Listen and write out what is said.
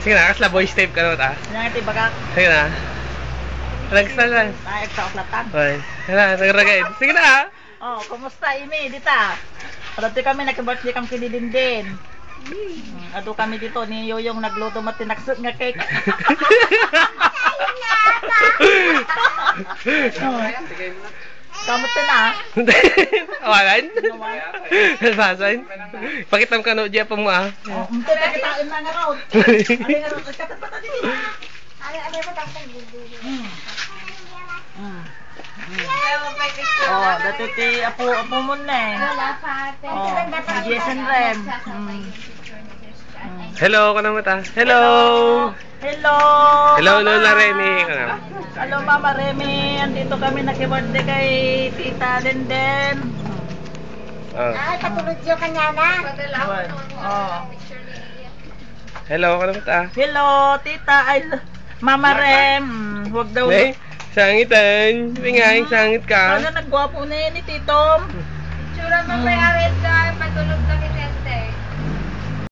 Sige na, kasla boy step ka naman Nanti bagak. Sige na. Nag-start na. Tayo sa oklatan. Okay. Sige na, nagragay. Sige na Oh, kumusta Imi? Dita. Dati kami nag-birthday kami kinidindin. Ado kami dito ni Yoyong nagluto matinaksot nga cake. Kamusta na? Awalan? Basan? Pakitam ka no, Jeff mo Hindi, pakitain na nga raw. Ano nga raw? Katapatan din. Ano mo tapos Oh, dati ti apo mo na eh. Wala pa. Oh, Jason Rem. Hello, ka naman Hello! Hello! Hello, Lola Remy. Hello, Mama Remy. Andito kami nakibirthday kay Tita Denden. Ay, patulog yung kanya na. Oh. Hello, ka naman Hello, Tita. Mama Rem. Huwag daw. Sangitan. Bingay, sangit ka. Ano nagwapo na yun ni Titom? Tsura mo ba